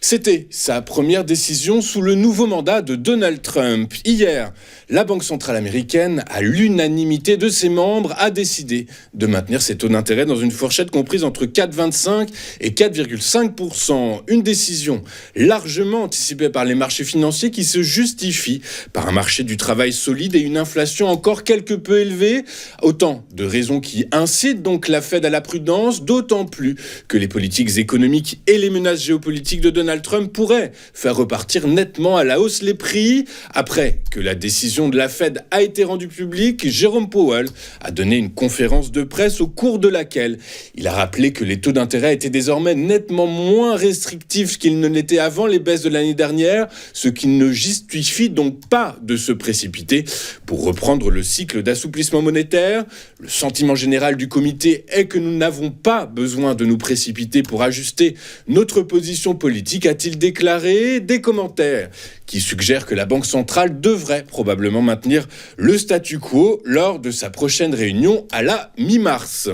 C'était sa première décision sous le nouveau mandat de Donald Trump. Hier, la Banque centrale américaine, à l'unanimité de ses membres, a décidé de maintenir ses taux d'intérêt dans une fourchette comprise entre 4,25 et 4,5%. Une décision largement anticipée par les marchés financiers qui se justifie par un marché du travail solide et une inflation encore quelque peu élevée. Autant de raisons qui incitent donc la Fed à la prudence, d'autant plus que les politiques économiques et les menaces géopolitiques de Donald Trump pourrait faire repartir nettement à la hausse les prix. Après que la décision de la Fed a été rendue publique, Jérôme Powell a donné une conférence de presse au cours de laquelle il a rappelé que les taux d'intérêt étaient désormais nettement moins restrictifs qu'ils ne l'étaient avant les baisses de l'année dernière, ce qui ne justifie donc pas de se précipiter pour reprendre le cycle d'assouplissement monétaire. Le sentiment général du comité est que nous n'avons pas besoin de nous précipiter pour ajuster notre position politique, a-t-il déclaré. Des commentaires qui suggèrent que la Banque centrale devrait probablement maintenir le statu quo lors de sa prochaine réunion à la mi-mars.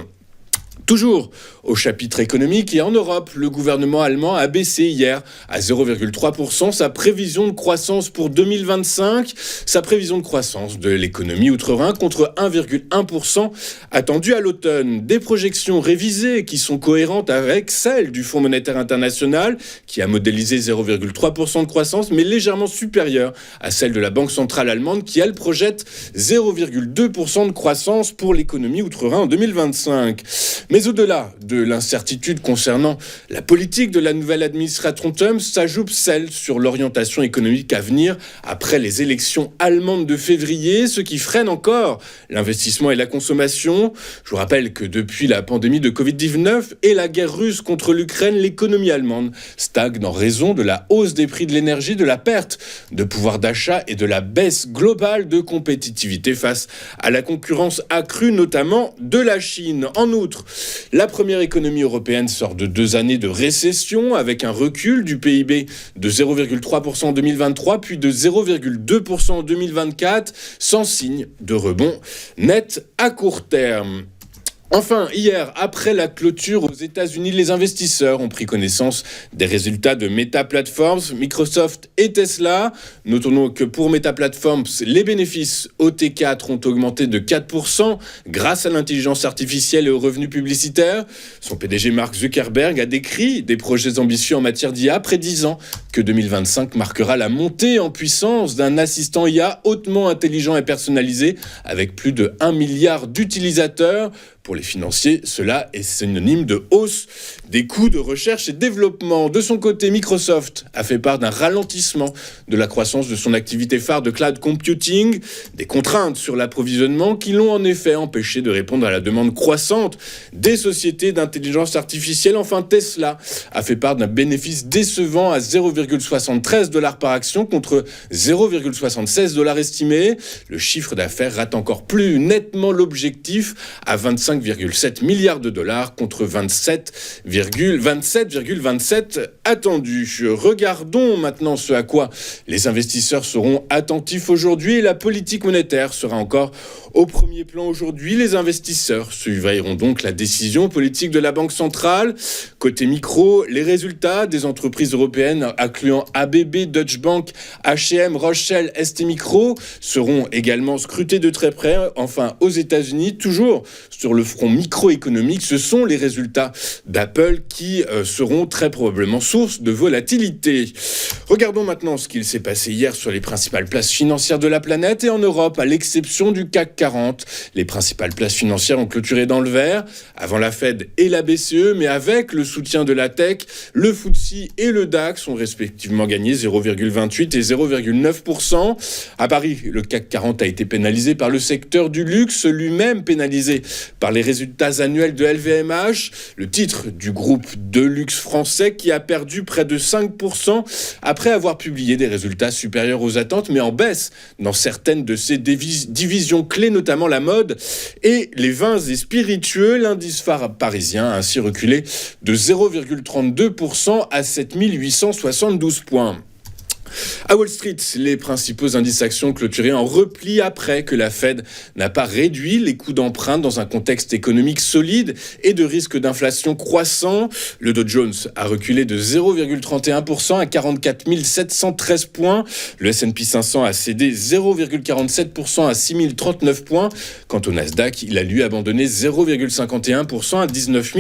Toujours au chapitre économique et en Europe, le gouvernement allemand a baissé hier à 0,3% sa prévision de croissance pour 2025. Sa prévision de croissance de l'économie outre-Rhin contre 1,1% attendue à l'automne. Des projections révisées qui sont cohérentes avec celles du Fonds monétaire international qui a modélisé 0,3% de croissance mais légèrement supérieure à celle de la Banque centrale allemande qui, elle, projette 0,2% de croissance pour l'économie outre-Rhin en 2025. Mais au-delà de l'incertitude concernant la politique de la nouvelle administration Trump, s'ajoute celle sur l'orientation économique à venir après les élections allemandes de février, ce qui freine encore l'investissement et la consommation. Je vous rappelle que depuis la pandémie de Covid-19 et la guerre russe contre l'Ukraine, l'économie allemande stagne en raison de la hausse des prix de l'énergie, de la perte de pouvoir d'achat et de la baisse globale de compétitivité face à la concurrence accrue, notamment de la Chine. En outre, la première économie européenne sort de 2 années de récession avec un recul du PIB de 0,3% en 2023 puis de 0,2% en 2024 sans signe de rebond net à court terme. Enfin, hier, après la clôture aux États-Unis, les investisseurs ont pris connaissance des résultats de Meta Platforms, Microsoft et Tesla. Notons que pour Meta Platforms, les bénéfices OT4 ont augmenté de 4% grâce à l'intelligence artificielle et aux revenus publicitaires. Son PDG Mark Zuckerberg a décrit des projets ambitieux en matière d'IA, prédisant que 2025 marquera la montée en puissance d'un assistant IA hautement intelligent et personnalisé avec plus de 1 milliard d'utilisateurs. Pour les financiers, cela est synonyme de hausse des coûts de recherche et développement. De son côté, Microsoft a fait part d'un ralentissement de la croissance de son activité phare de cloud computing, des contraintes sur l'approvisionnement qui l'ont en effet empêché de répondre à la demande croissante des sociétés d'intelligence artificielle. Enfin, Tesla a fait part d'un bénéfice décevant à 0,73$ par action contre 0,76$ estimé. Le chiffre d'affaires rate encore plus nettement l'objectif à 25,7 milliards de dollars contre 27,27 attendus. Regardons maintenant ce à quoi les investisseurs seront attentifs aujourd'hui et la politique monétaire sera encore au premier plan aujourd'hui. Les investisseurs surveilleront donc la décision politique de la Banque centrale. Côté micro, les résultats des entreprises européennes incluant ABB, Deutsche Bank, H&M, Rothschild, ST Micro seront également scrutés de très près. Enfin, aux États-Unis, toujours sur le front microéconomique, ce sont les résultats d'Apple qui seront très probablement source de volatilité. Regardons maintenant ce qu'il s'est passé hier sur les principales places financières de la planète et en Europe, à l'exception du CAC 40. Les principales places financières ont clôturé dans le vert avant la Fed et la BCE, mais avec le soutien de la tech, le FTSE et le DAX ont respectivement gagné 0,28 et 0,9%. À Paris, le CAC 40 a été pénalisé par le secteur du luxe, lui-même pénalisé par les résultats annuels de LVMH, le titre du groupe de luxe français qui a perdu près de 5% après avoir publié des résultats supérieurs aux attentes, mais en baisse dans certaines de ses divisions clés, notamment la mode et les vins et spiritueux. L'indice phare parisien a ainsi reculé de 0,32% à 7872 points. À Wall Street, les principaux indices actions clôturés en repli après que la Fed n'a pas réduit les coûts d'emprunt dans un contexte économique solide et de risque d'inflation croissant. Le Dow Jones a reculé de 0,31% à 44 713 points. Le S&P 500 a cédé 0,47% à 6 039 points. Quant au Nasdaq, il a lui abandonné 0,51% à 19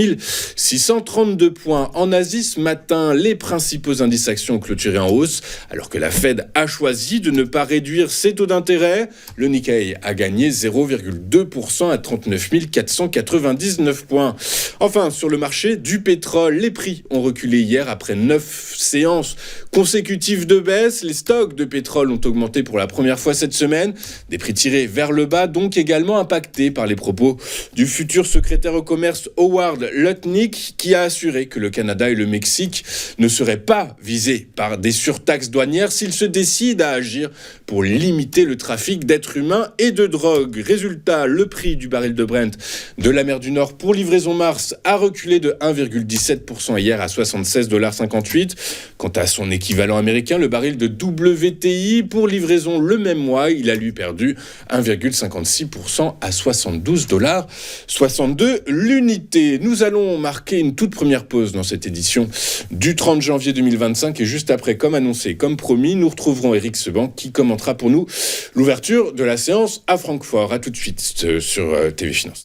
632 points. En Asie, ce matin, les principaux indices actions ont clôturé en hausse, alors que la Fed a choisi de ne pas réduire ses taux d'intérêt. Le Nikkei a gagné 0,2% à 39 499 points. Enfin, sur le marché du pétrole, les prix ont reculé hier après 9 séances consécutives de baisse. Les stocks de pétrole ont augmenté pour la première fois cette semaine. Des prix tirés vers le bas, donc également impactés par les propos du futur secrétaire au commerce Howard Lutnick, qui a assuré que le Canada et le Mexique ne seraient pas visés par des surtaxes douanières s'ils se décident à agir pour limiter le trafic d'êtres humains et de drogue. Résultat, le prix du baril de Brent de la mer du Nord pour livraison mars a reculé de 1,17% hier à 76,58 $. Quant à son équivalent américain, le baril de WTI pour livraison le même mois, il a lui perdu 1,56% à 72,62 $ l'unité. Nous allons marquer une toute première pause dans cette édition du 30 janvier 2025 et juste après, comme annoncé, comme promis, nous retrouverons Éric Seban qui commentera pour nous l'ouverture de la séance à Francfort. À tout de suite sur TV Finance.